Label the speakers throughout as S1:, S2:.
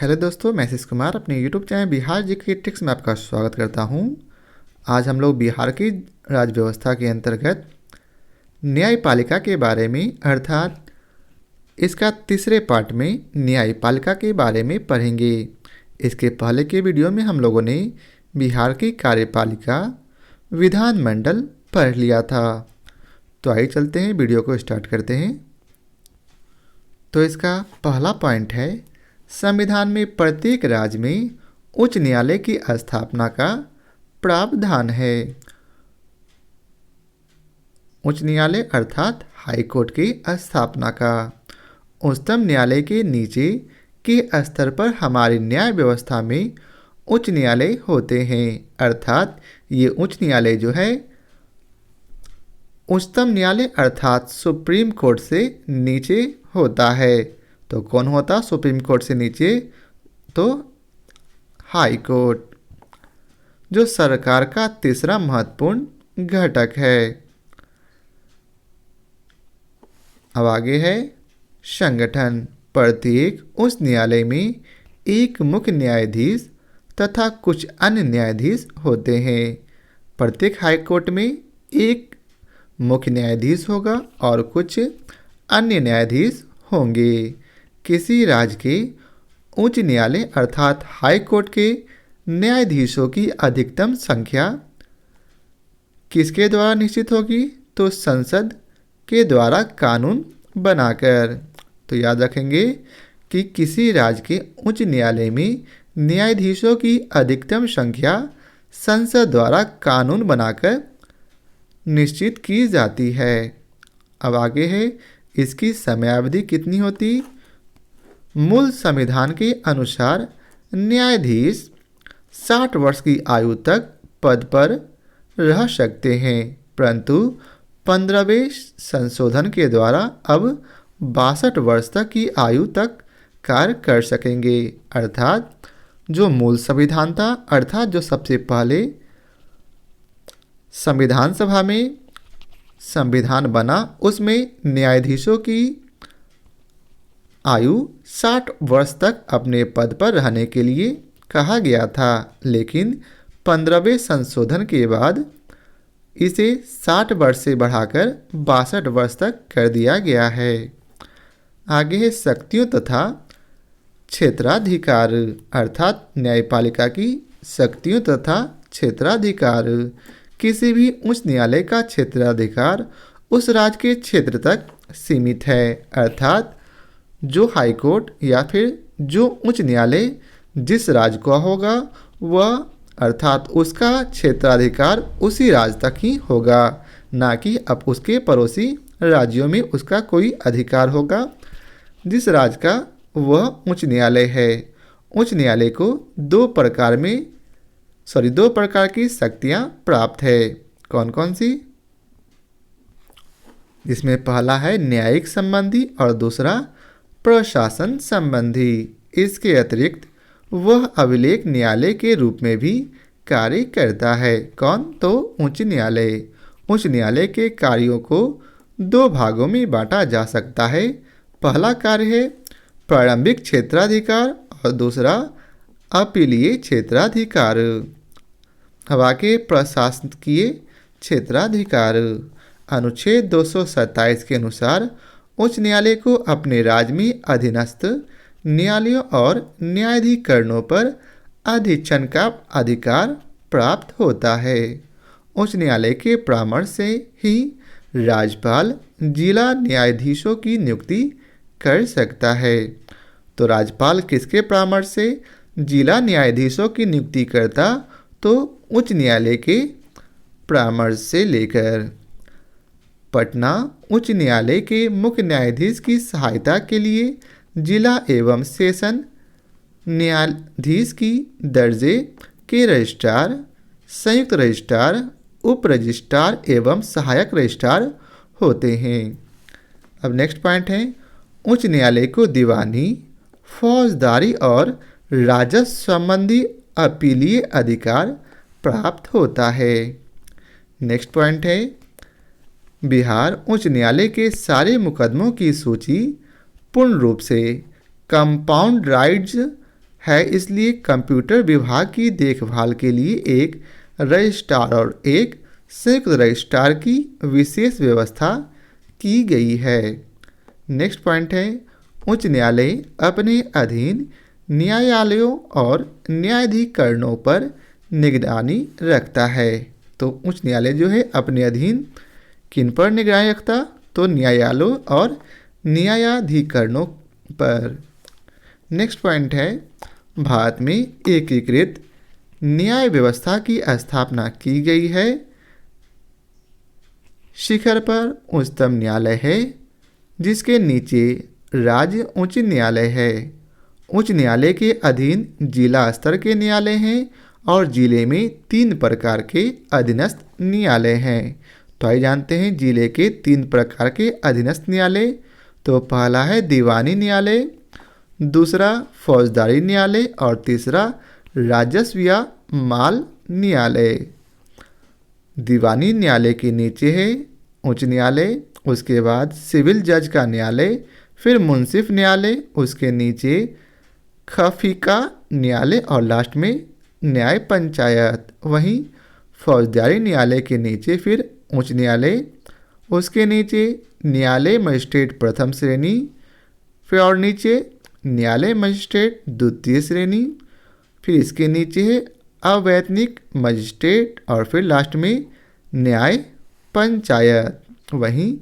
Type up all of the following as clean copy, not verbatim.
S1: Hello दोस्तों, मैं आशीष कुमार अपने YouTube channel Bihar GK tricks में आपका स्वागत करता हूं। आज हम लोग बिहार की राज्य व्यवस्था के अंतर्गत न्यायपालिका के बारे में अर्थात इसका तीसरे पार्ट में न्यायपालिका के बारे में पढ़ेंगे। इसके पहले के वीडियो में हम लोगों ने बिहार की कार्यपालिका विधानमंडल पढ़ लिया था। तो आइए चलते हैं, वीडियो को स्टार्ट करते हैं। तो इसका पहला पॉइंट है, संविधान में प्रत्येक राज्य में उच्च न्यायालय की स्थापना का प्रावधान है। उच्च न्यायालय अर्थात हाई कोर्ट की स्थापना का। उच्चतम न्यायालय के नीचे के स्तर पर हमारी न्याय व्यवस्था में उच्च न्यायालय होते हैं, अर्थात ये उच्च न्यायालय जो है उच्चतम न्यायालय अर्थात सुप्रीम कोर्ट से नीचे होता है। तो कौन होता सुप्रीम कोर्ट से नीचे? तो हाई कोर्ट, जो सरकार का तीसरा महत्वपूर्ण घटक है। अब आगे है संगठन। प्रत्येक उच्च न्यायालय में एक मुख्य न्यायाधीश तथा कुछ अन्य न्यायाधीश होते हैं। प्रत्येक हाई कोर्ट में एक मुख्य न्यायाधीश होगा और कुछ अन्य न्यायाधीश होंगे। किसी राज्य के उच्च न्यायालय अर्थात हाई कोर्ट के न्यायाधीशों की अधिकतम संख्या किसके द्वारा निश्चित होगी? तो संसद के द्वारा कानून बनाकर। तो याद रखेंगे कि किसी राज्य के उच्च न्यायालय में न्यायाधीशों की अधिकतम संख्या संसद द्वारा कानून बनाकर निश्चित की जाती है। अब आगे है, इसकी समयावधि कितनी होती? मूल संविधान के अनुसार न्यायाधीश 60 वर्ष की आयु तक पद पर रह सकते हैं, परंतु 15वें संशोधन के द्वारा अब 62 वर्ष तक की आयु तक कार्य कर सकेंगे। अर्थात जो मूल संविधान था, अर्थात जो सबसे पहले संविधान सभा में संविधान बना, उसमें न्यायाधीशों की आयु 60 वर्ष तक अपने पद पर रहने के लिए कहा गया था, लेकिन 15वें संशोधन के बाद इसे 60 वर्ष से बढ़ाकर 62 वर्ष तक कर दिया गया है। आगे है शक्तियों तथा क्षेत्राधिकार, अर्थात न्यायपालिका की शक्तियों तथा क्षेत्राधिकार। किसी भी उच्च न्यायालय का क्षेत्राधिकार उस राज्य के क्षेत्र तक सीमित है, अर्थात जो हाई कोर्ट या फिर जो उच्च न्यायालय जिस राज्य का होगा वह अर्थात उसका क्षेत्राधिकार उसी राज्य तक ही होगा, ना कि अब उसके पड़ोसी राज्यों में उसका कोई अधिकार होगा जिस राज्य का वह उच्च न्यायालय है। उच्च न्यायालय को दो प्रकार की शक्तियां प्राप्त है। कौन कौन सी? जिसमें पहला है न्यायिक संबंधी और दूसरा प्रशासन संबंधी। इसके अतिरिक्त वह अभिलेख न्यायालय के रूप में भी कार्य करता है। कौन? तो उच्च न्यायालय। उच्च न्यायालय के कार्यों को दो भागों में बांटा जा सकता है। पहला कार्य है प्रारंभिक क्षेत्राधिकार और दूसरा अपीलीय क्षेत्राधिकार। अब आगे प्रशासकीय क्षेत्राधिकार। अनुच्छेद 227 के अनुसार उच्च न्यायालय को अपने राज्य में अधीनस्थ न्यायालयों और न्यायाधिकरणों पर अधीक्षण का अधिकार प्राप्त होता है। उच्च न्यायालय के परामर्श से ही राज्यपाल जिला न्यायाधीशों की नियुक्ति कर सकता है। तो राज्यपाल किसके परामर्श से जिला न्यायाधीशों की नियुक्ति करता? तो उच्च न्यायालय के परामर्श से लेकर। पटना उच्च न्यायालय के मुख्य न्यायाधीश की सहायता के लिए जिला एवं सेशन न्यायाधीश की दर्जे के रजिस्ट्रार, संयुक्त रजिस्ट्रार, उप रजिस्ट्रार एवं सहायक रजिस्ट्रार होते हैं। अब नेक्स्ट पॉइंट है, उच्च न्यायालय को दीवानी, फौजदारी और राजस्व संबंधी अपीलीय अधिकार प्राप्त होता है। नेक्स्ट पॉइंट है, बिहार उच्च न्यायालय के सारे मुकदमों की सूची पूर्ण रूप से कंपाउंड राइट्स है, इसलिए कंप्यूटर विभाग की देखभाल के लिए एक रजिस्ट्रार और एक संयुक्त रजिस्ट्रार की विशेष व्यवस्था की गई है। नेक्स्ट पॉइंट है, उच्च न्यायालय अपने अधीन न्यायालयों और न्यायाधिकरणों पर निगरानी रखता है। तो उच्च न्यायालय जो है अपने अधीन किन पर निगरानी रखता? तो न्यायालयों और न्यायाधिकरणों पर। नेक्स्ट पॉइंट है, भारत में एकीकृत न्याय व्यवस्था की स्थापना की गई है। शिखर पर उच्चतम न्यायालय है, जिसके नीचे राज्य उच्च न्यायालय है। उच्च न्यायालय के अधीन जिला स्तर के न्यायालय हैं और जिले में 3 प्रकार के अधीनस्थ न्यायालय हैं। तो आइए जानते हैं जिले के 3 प्रकार के अधीनस्थ न्यायालय। तो पहला है दीवानी न्यायालय, दूसरा फौजदारी न्यायालय और तीसरा राजस्व या माल न्यायालय। दीवानी न्यायालय के नीचे है उच्च न्यायालय, उसके बाद सिविल जज का न्यायालय, फिर मुंसिफ न्यायालय, उसके नीचे खफीका न्यायालय और लास्ट में न्याय पंचायत। वहीं फौजदारी न्यायालय के नीचे फिर उच्च न्यायालय, उसके नीचे न्यायालय मजिस्ट्रेट प्रथम श्रेणी, फिर और नीचे न्यायालय मजिस्ट्रेट द्वितीय श्रेणी, फिर इसके नीचे है अवैतनिक मजिस्ट्रेट और फिर लास्ट में न्याय पंचायत। वहीं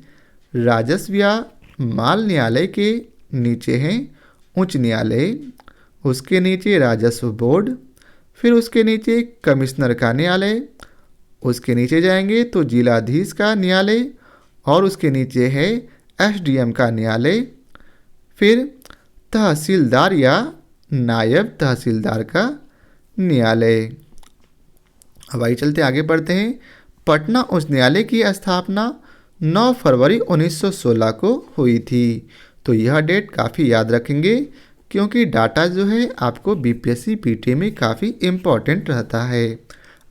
S1: राजस्व या माल न्यायालय के नीचे हैं उच्च न्यायालय, उसके नीचे राजस्व बोर्ड, फिर उसके नीचे कमिश्नर का न्यायालय, उसके नीचे जाएंगे तो जिलाधीश का न्यायालय और उसके नीचे है एसडीएम का न्यायालय, फिर तहसीलदार या नायब तहसीलदार का न्यायालय। अब आइए चलते आगे बढ़ते हैं। पटना उच्च न्यायालय की स्थापना 9 फरवरी 1916 को हुई थी। तो यह डेट काफ़ी याद रखेंगे क्योंकि डाटा जो है आपको बीपीएससी पीटी में काफ़ी इम्पॉर्टेंट रहता है।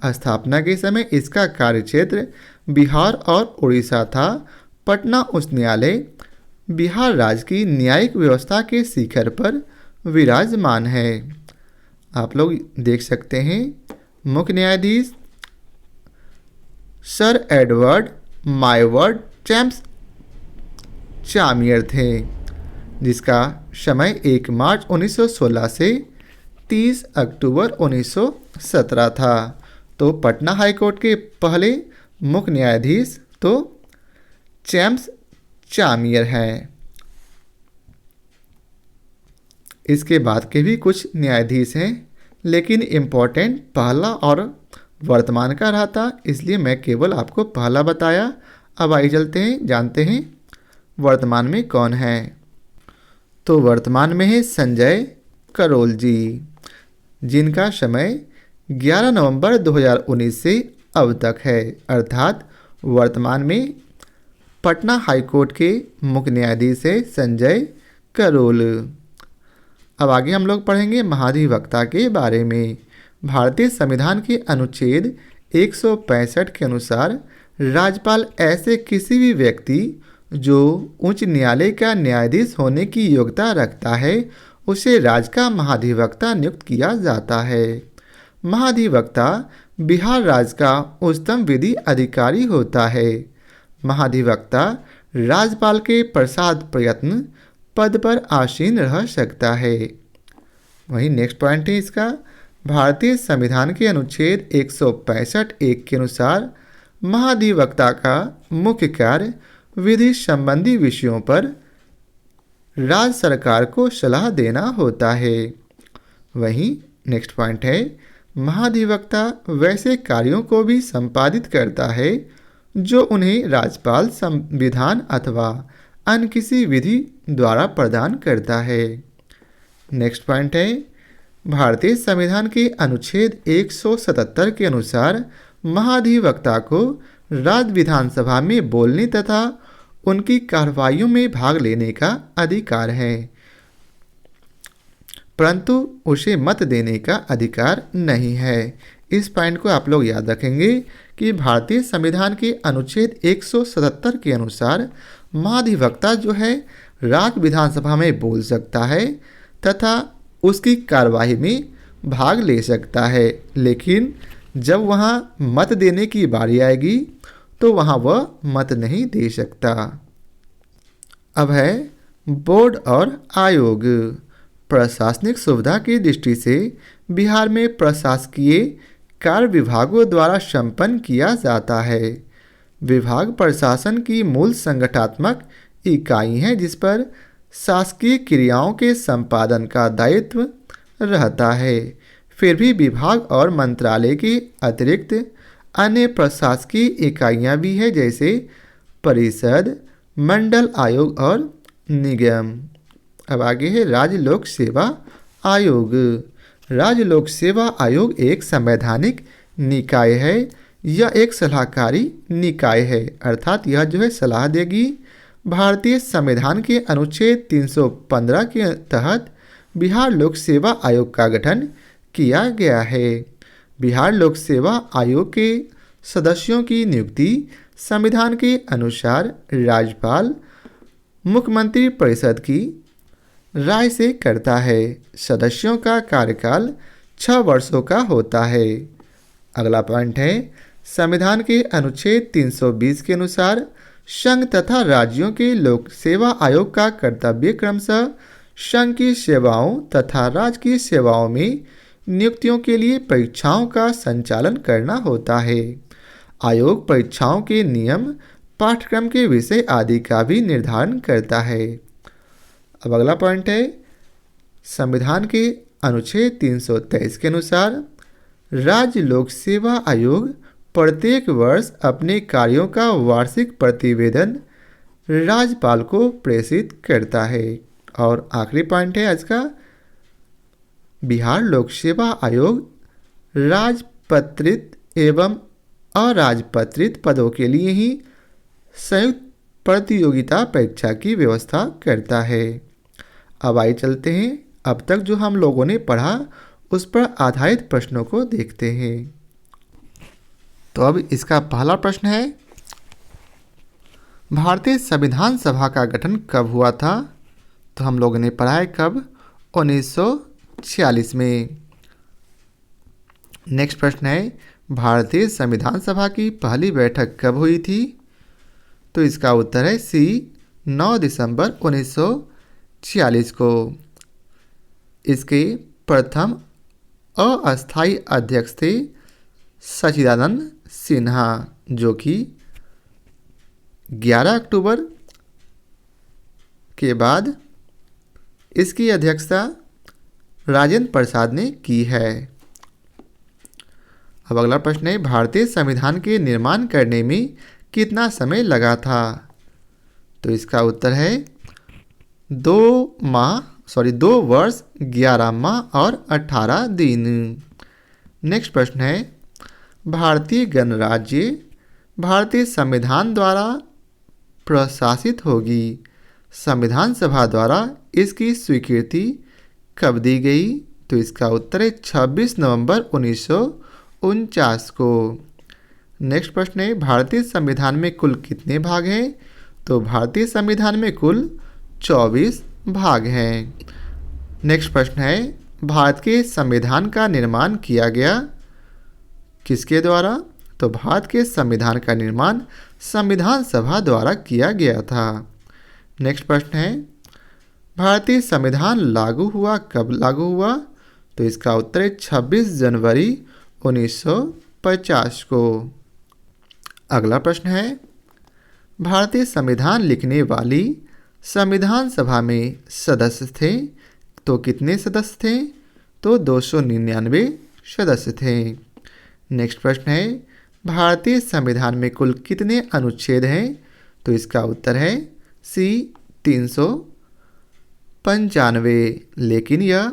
S1: स्थापना के समय इसका कार्यक्षेत्र बिहार और उड़ीसा था। पटना उच्च न्यायालय बिहार राज्य की न्यायिक व्यवस्था के शिखर पर विराजमान है। आप लोग देख सकते हैं मुख्य न्यायाधीश सर एडवर्ड मायवर्ड चैम्प्स चामियर थे, जिसका समय 1 मार्च 1916 से 30 अक्टूबर 1917 था। तो पटना हाईकोर्ट के पहले मुख्य न्यायाधीश तो चैम्प्स चामियर हैं। इसके बाद के भी कुछ न्यायाधीश हैं, लेकिन इम्पोर्टेंट पहला और वर्तमान का रहा था, इसलिए मैं केवल आपको पहला बताया। अब आइए चलते हैं, जानते हैं वर्तमान में कौन है। तो वर्तमान में है संजय करोल जी, जिनका समय 11 नवंबर 2019 से अब तक है, अर्थात वर्तमान में पटना हाईकोर्ट के मुख्य न्यायाधीश है संजय करोल। अब आगे हम लोग पढ़ेंगे महाधिवक्ता के बारे में। भारतीय संविधान के अनुच्छेद 165 के अनुसार राज्यपाल ऐसे किसी भी व्यक्ति जो उच्च न्यायालय का न्यायाधीश होने की योग्यता रखता है उसे राज्य का महाधिवक्ता नियुक्त किया जाता है। महाधिवक्ता बिहार राज्य का उच्चतम विधि अधिकारी होता है। महाधिवक्ता राज्यपाल के प्रसाद प्रयत्न पद पर आसीन रह सकता है। वहीं नेक्स्ट पॉइंट है इसका, भारतीय संविधान के अनुच्छेद 165(1) के अनुसार महाधिवक्ता का मुख्य कार्य विधि संबंधी विषयों पर राज्य सरकार को सलाह देना होता है। वहीं नेक्स्ट पॉइंट है, महाधिवक्ता वैसे कार्यों को भी संपादित करता है जो उन्हें राज्यपाल संविधान अथवा अन्य किसी विधि द्वारा प्रदान करता है। नेक्स्ट पॉइंट है, भारतीय संविधान के अनुच्छेद 177 के अनुसार महाधिवक्ता को राज्य विधानसभा में बोलने तथा उनकी कार्रवाइयों में भाग लेने का अधिकार है, परंतु उसे मत देने का अधिकार नहीं है। इस पॉइंट को आप लोग याद रखेंगे कि भारतीय संविधान के अनुच्छेद 177 के अनुसार महाधिवक्ता जो है राज्य विधानसभा में बोल सकता है तथा उसकी कार्यवाही में भाग ले सकता है, लेकिन जब वहाँ मत देने की बारी आएगी तो वहाँ वह मत नहीं दे सकता। अब है बोर्ड और आयोग। प्रशासनिक सुविधा की दृष्टि से बिहार में प्रशासकीय कार्य विभागों द्वारा संपन्न किया जाता है। विभाग प्रशासन की मूल संगठनात्मक इकाई है जिस पर शासकीय क्रियाओं के संपादन का दायित्व रहता है। फिर भी विभाग और मंत्रालय के अतिरिक्त अन्य प्रशासकीय इकाइयां भी हैं, जैसे परिषद, मंडल आयोग और निगम। अब आगे है राज्य लोक सेवा आयोग। राज्य लोक सेवा आयोग एक संवैधानिक निकाय है। यह एक सलाहकारी निकाय है, अर्थात यह जो है सलाह देगी। भारतीय संविधान के अनुच्छेद 315 के तहत बिहार लोक सेवा आयोग का गठन किया गया है। बिहार लोक सेवा आयोग के सदस्यों की नियुक्ति संविधान के अनुसार राज्यपाल मुख्यमंत्री परिषद की राय से करता है। सदस्यों का कार्यकाल 6 वर्षों का होता है। अगला पॉइंट है, संविधान के अनुच्छेद 320 के अनुसार संघ तथा राज्यों के लोक सेवा आयोग का कर्तव्य क्रमशः संघ की सेवाओं तथा राज्य की सेवाओं में नियुक्तियों के लिए परीक्षाओं का संचालन करना होता है। आयोग परीक्षाओं के नियम, पाठ्यक्रम के विषय आदि का भी निर्धारण करता है। अब अगला पॉइंट है, संविधान के अनुच्छेद 323 के अनुसार राज्य लोक सेवा आयोग प्रत्येक वर्ष अपने कार्यों का वार्षिक प्रतिवेदन राज्यपाल को प्रेषित करता है। और आखिरी पॉइंट है आज का, बिहार लोक सेवा आयोग राजपत्रित एवं अराजपत्रित पदों के लिए ही संयुक्त प्रतियोगिता परीक्षा की व्यवस्था करता है। अब आइए चलते हैं, अब तक जो हम लोगों ने पढ़ा उस पर आधारित प्रश्नों को देखते हैं। तो अब इसका पहला प्रश्न है, भारतीय संविधान सभा का गठन कब हुआ था? तो हम लोगों ने पढ़ा है कब, 1946 में। नेक्स्ट प्रश्न है, भारतीय संविधान सभा की पहली बैठक कब हुई थी? तो इसका उत्तर है सी, 9 दिसंबर 1946 को। इसके प्रथम अस्थायी अध्यक्ष थे सच्चिदानंद सिन्हा, जो कि 11 अक्टूबर के बाद इसकी अध्यक्षता राजेंद्र प्रसाद ने की है। अब अगला प्रश्न है, भारतीय संविधान के निर्माण करने में कितना समय लगा था? तो इसका उत्तर है 2 वर्ष 11 माह और 18 दिन। नेक्स्ट प्रश्न है, भारतीय गणराज्य भारतीय संविधान द्वारा प्रशासित होगी। संविधान सभा द्वारा इसकी स्वीकृति कब दी गई? तो इसका उत्तर है 26 नवंबर 1949 को। नेक्स्ट प्रश्न है, भारतीय संविधान में कुल कितने भाग हैं? तो भारतीय संविधान में कुल 24 भाग हैं। नेक्स्ट प्रश्न है, भारत के संविधान का निर्माण किया गया किसके द्वारा? तो भारत के संविधान का निर्माण संविधान सभा द्वारा किया गया था। नेक्स्ट प्रश्न है, भारतीय संविधान लागू हुआ कब लागू हुआ? तो इसका उत्तर है 26 जनवरी 1950 को। अगला प्रश्न है, भारतीय संविधान लिखने वाली संविधान सभा में सदस्य थे तो कितने सदस्य थे? तो 299 सदस्य थे। नेक्स्ट प्रश्न है, भारतीय संविधान में कुल कितने अनुच्छेद हैं? तो इसका उत्तर है सी, 395, लेकिन यह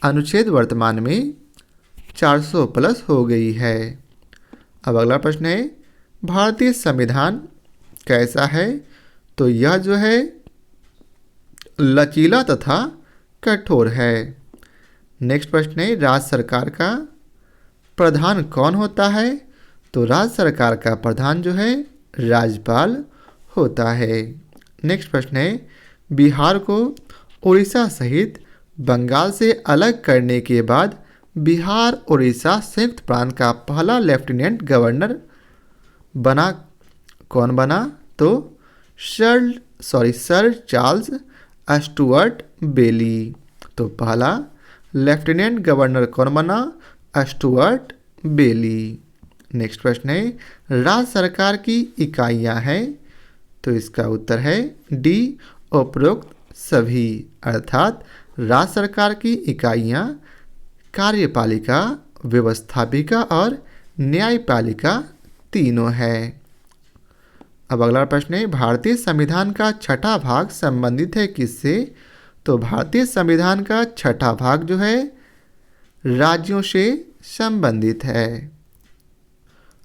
S1: अनुच्छेद वर्तमान में 400 प्लस हो गई है। अब अगला प्रश्न है, भारतीय संविधान कैसा है? तो यह जो है लचीला तथा कठोर है। नेक्स्ट प्रश्न है, राज्य सरकार का प्रधान कौन होता है? तो राज्य सरकार का प्रधान जो है राज्यपाल होता है। नेक्स्ट प्रश्न है, बिहार को उड़ीसा सहित बंगाल से अलग करने के बाद बिहार उड़ीसा संयुक्त प्रांत का पहला लेफ्टिनेंट गवर्नर बना कौन बना? तो सर चार्ल्स स्टुअर्ट बेली। तो पहला लेफ्टिनेंट गवर्नर कौन बना? स्टुअर्ट बेली। नेक्स्ट प्रश्न है, राज्य सरकार की इकाइयां हैं। तो इसका उत्तर है डी, उपरोक्त सभी। अर्थात राज्य सरकार की इकाइयां कार्यपालिका, व्यवस्थापिका और न्यायपालिका तीनों है। अब अगला प्रश्न है, भारतीय संविधान का छठा भाग संबंधित है किससे? तो भारतीय संविधान का छठा भाग जो है राज्यों से संबंधित है।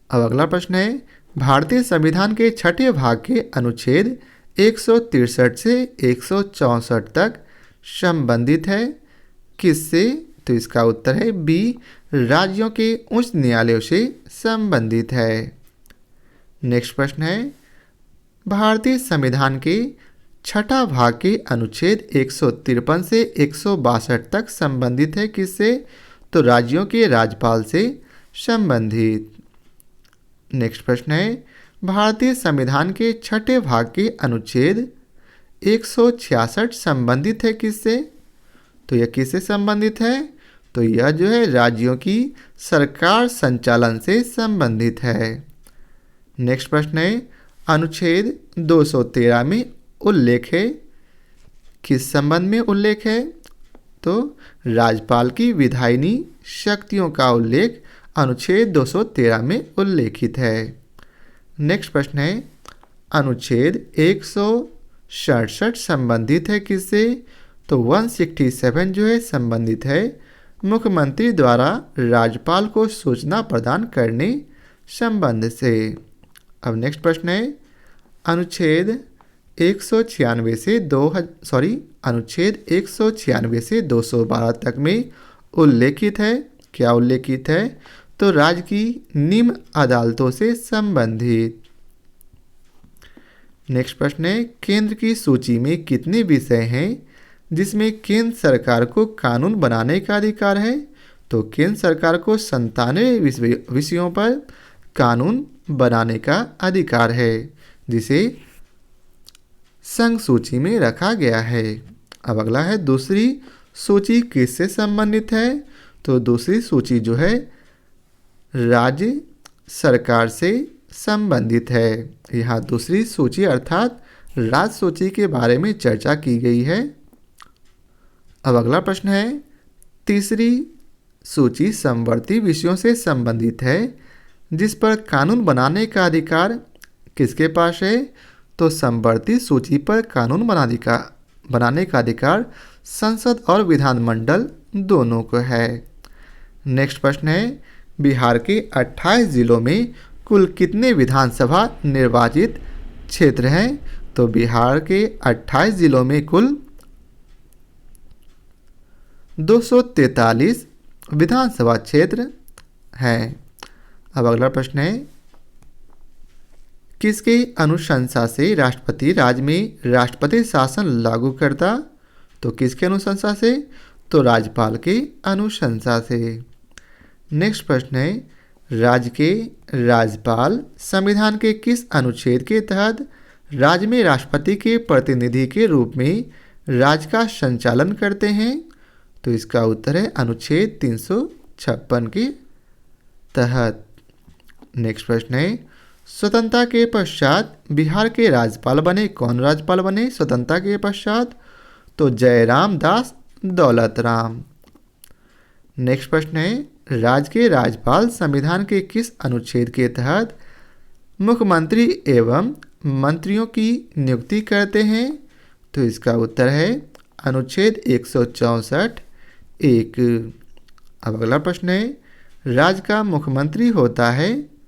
S1: अब अगला प्रश्न है, भारतीय संविधान के छठे भाग के अनुच्छेद 163 से 164 तक संबंधित है किससे? तो इसका उत्तर है बी, राज्यों के उच्च न्यायालयों से संबंधित है। नेक्स्ट प्रश्न है, भारतीय संविधान के छठा भाग के अनुच्छेद 153 से 162 तक संबंधित है किससे? तो राज्यों के राज्यपाल से संबंधित। नेक्स्ट प्रश्न है, भारतीय संविधान के छठे भाग के अनुच्छेद 166 संबंधित है किससे? तो यह किससे संबंधित है? तो यह जो है राज्यों की सरकार संचालन से संबंधित है। नेक्स्ट प्रश्न है, अनुच्छेद 213 में उल्लेख है किस संबंध में उल्लेख है? तो राज्यपाल की विधायिनी शक्तियों का उल्लेख अनुच्छेद 213 में उल्लेखित है। नेक्स्ट प्रश्न है, अनुच्छेद 167 संबंधित है किससे? तो 167 जो है संबंधित है मुख्यमंत्री द्वारा राज्यपाल को सूचना प्रदान करने संबंध से। अब नेक्स्ट प्रश्न है, अनुच्छेद 196 से 212 तक में उल्लेखित है। क्या उल्लेखित है? तो राज्य की निम्न अदालतों से संबंधित। नेक्स्ट प्रश्न है, केंद्र की सूची में कितने विषय हैं जिसमें केंद्र सरकार को कानून बनाने का अधिकार है? तो केंद्र सरकार को 97 विषयों पर कानून बनाने का अधिकार है जिसे संघ सूची में रखा गया है। अब अगला है, दूसरी सूची किससे संबंधित है? तो दूसरी सूची जो है राज्य सरकार से संबंधित है। यहाँ दूसरी सूची अर्थात राज्य सूची के बारे में चर्चा की गई है। अब अगला प्रश्न है, तीसरी सूची समवर्ती विषयों से संबंधित है जिस पर कानून बनाने का अधिकार किसके पास है? तो समवर्ती सूची पर कानून बनाने का अधिकार संसद और विधानमंडल दोनों को है। नेक्स्ट प्रश्न है, बिहार के 28 जिलों में कुल कितने विधानसभा निर्वाचित क्षेत्र हैं? तो बिहार के 28 जिलों में कुल 243 विधानसभा क्षेत्र हैं। अब अगला प्रश्न है, किसके अनुशंसा से राष्ट्रपति राज्य में राष्ट्रपति शासन लागू करता? तो किसके अनुशंसा से? तो राज्यपाल के अनुशंसा से। नेक्स्ट प्रश्न है, राज्य के राज्यपाल संविधान के किस अनुच्छेद के तहत राज्य में राष्ट्रपति के प्रतिनिधि के रूप में राज्य का संचालन करते हैं? तो इसका उत्तर है अनुच्छेद 356 के तहत। नेक्स्ट प्रश्न है, स्वतंत्रता के पश्चात बिहार के राज्यपाल बने कौन? राज्यपाल बने स्वतंत्रता के पश्चात? तो जयराम दास दौलत राम। नेक्स्ट प्रश्न है, राज्य के राज्यपाल संविधान के किस अनुच्छेद के तहत मुख्यमंत्री एवं मंत्रियों की नियुक्ति करते हैं? तो इसका उत्तर है अनुच्छेद 164(1). अब अगला प्रश्न है, राज्य का मुख्यमंत्री होता है?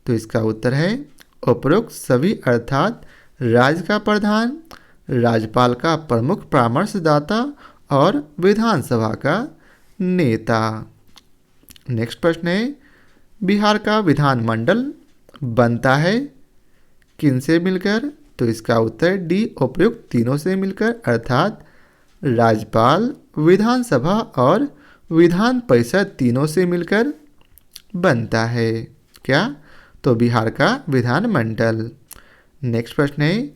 S1: तो इसका उत्तर है उपरोक्त सभी अर्थात राज्य का प्रधान, राज्यपाल का प्रमुख परामर्शदाता और विधानसभा का नेता। नेक्स्ट प्रश्न है, बिहार का विधानमंडल बनता है किनसे मिलकर? तो इसका उत्तर डी, उपयुक्त तीनों से मिलकर अर्थात राज्यपाल, विधानसभा और विधान परिषद तीनों से मिलकर बनता है। क्या? तो बिहार का विधानमंडल। नेक्स्ट प्रश्न है,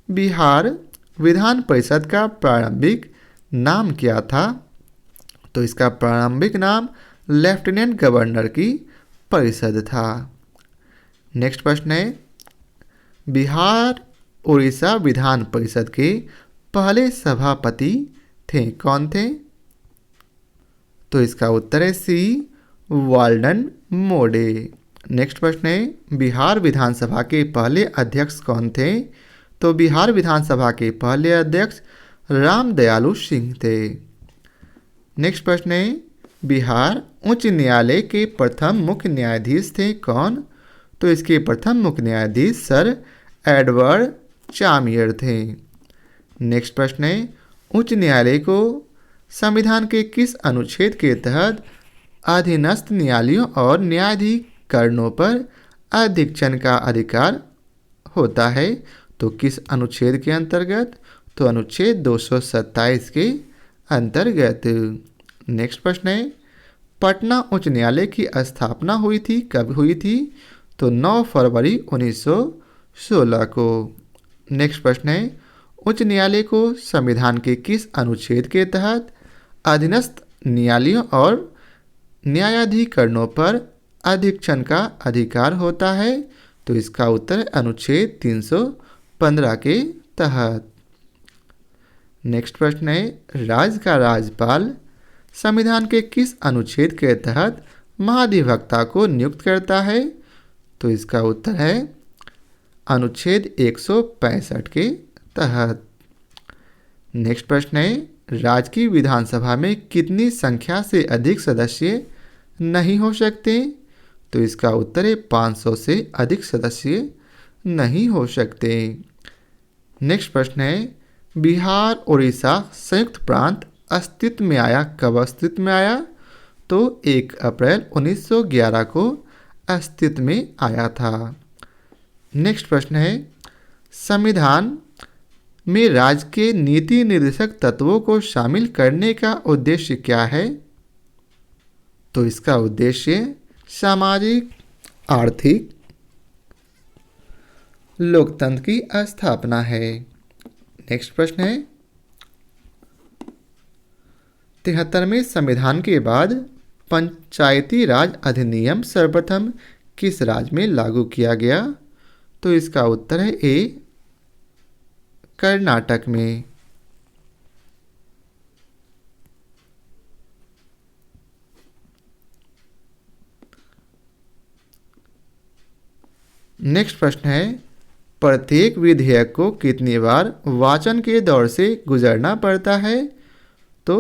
S1: बिहार विधान परिषद का प्रारंभिक नाम क्या था? तो इसका प्रारंभिक नाम लेफ्टिनेंट गवर्नर की परिषद था। नेक्स्ट प्रश्न है, बिहार उड़ीसा विधान परिषद के पहले सभापति थे, कौन थे? तो इसका उत्तर है सी, वाल्डन मोडे। नेक्स्ट प्रश्न है, बिहार विधानसभा के पहले अध्यक्ष कौन थे? तो बिहार विधानसभा के पहले अध्यक्ष रामदयालु सिंह थे। नेक्स्ट प्रश्न है, बिहार उच्च न्यायालय के प्रथम मुख्य न्यायाधीश थे, कौन? तो इसके प्रथम मुख्य न्यायाधीश सर एडवर्ड चामियर थे। नेक्स्ट प्रश्न है, उच्च न्यायालय को संविधान के किस अनुच्छेद के तहत अधीनस्थ न्यायालयों और न्यायाधिकरणों पर अधीक्षण का अधिकार होता है? तो किस अनुच्छेद के अंतर्गत? तो अनुच्छेद 227 के अंतर्गत। नेक्स्ट प्रश्न है, पटना उच्च न्यायालय की स्थापना हुई थी, कब हुई थी? तो 9 फरवरी 1916 को। नेक्स्ट प्रश्न है, उच्च न्यायालय को संविधान के किस अनुच्छेद के तहत अधीनस्थ न्यायालयों और न्यायाधिकरणों पर अधीक्षण का अधिकार होता है? तो इसका उत्तर है अनुच्छेद 315 के तहत। नेक्स्ट प्रश्न है, राज्य का राज्यपाल संविधान के किस अनुच्छेद के तहत महाधिवक्ता को नियुक्त करता है? तो इसका उत्तर है अनुच्छेद 165 के तहत। नेक्स्ट प्रश्न है, राज्य की विधानसभा में कितनी संख्या से अधिक सदस्य नहीं हो सकते? तो इसका उत्तर है 500 से अधिक सदस्य नहीं हो सकते। नेक्स्ट प्रश्न है, बिहार उड़ीसा संयुक्त प्रांत अस्तित्व में आया, कब अस्तित्व में आया? तो 1 अप्रैल 1911 को अस्तित्व में आया था। नेक्स्ट प्रश्न है, संविधान में राज्य के नीति निर्देशक तत्वों को शामिल करने का उद्देश्य क्या है? तो इसका उद्देश्य सामाजिक, आर्थिक, लोकतंत्र की स्थापना है। नेक्स्ट प्रश्न है, 73वें संविधान के बाद पंचायती राज अधिनियम सर्वप्रथम किस राज्य में लागू किया गया? तो इसका उत्तर है ए, कर्नाटक में। नेक्स्ट प्रश्न है, प्रत्येक विधेयक को कितनी बार वाचन के दौर से गुजरना पड़ता है? तो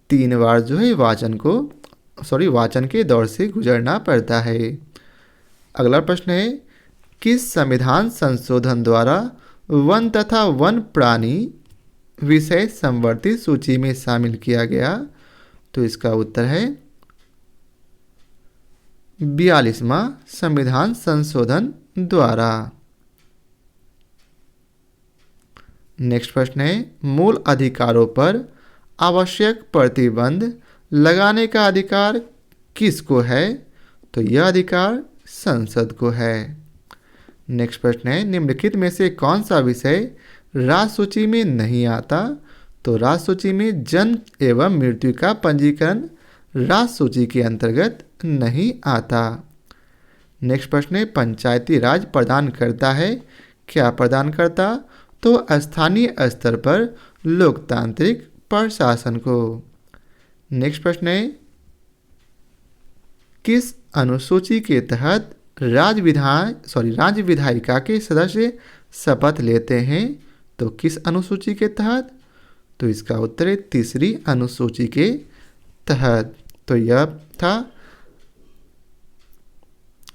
S1: 3 बार जो है वाचन के दौर से गुजरना पड़ता है। अगला प्रश्न है, किस संविधान संशोधन द्वारा वन तथा वन प्राणी विषय संवर्धित सूची में शामिल किया गया? तो इसका उत्तर है 42वां संविधान संशोधन द्वारा। नेक्स्ट प्रश्न है, मूल अधिकारों पर आवश्यक प्रतिबंध लगाने का अधिकार किसको है? तो यह अधिकार संसद को है। नेक्स्ट प्रश्न है, निम्नलिखित में से कौन सा विषय राज्य सूची में नहीं आता? तो राज्य सूची में जन्म एवं मृत्यु का पंजीकरण राज्य सूची के अंतर्गत नहीं आता। नेक्स्ट प्रश्न है, पंचायती राज प्रदान करता है, क्या प्रदान करता? तो स्थानीय स्तर पर लोकतांत्रिक प्रशासन को। नेक्स्ट प्रश्न है, किस अनुसूची के तहत राज्य विधायिका के सदस्य शपथ लेते हैं? तो किस अनुसूची के तहत? तो इसका उत्तर है 3री अनुसूची के तहत। तो यह था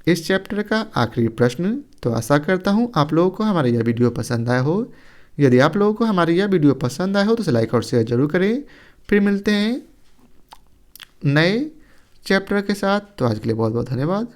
S1: इस चैप्टर का आखिरी प्रश्न। तो आशा करता हूँ आप लोगों को हमारा यह वीडियो पसंद आया हो। यदि आप लोगों को हमारी यह वीडियो पसंद आया हो तो इसे लाइक और शेयर जरूर करें। फिर मिलते हैं नए चैप्टर के साथ। तो आज के लिए बहुत बहुत धन्यवाद।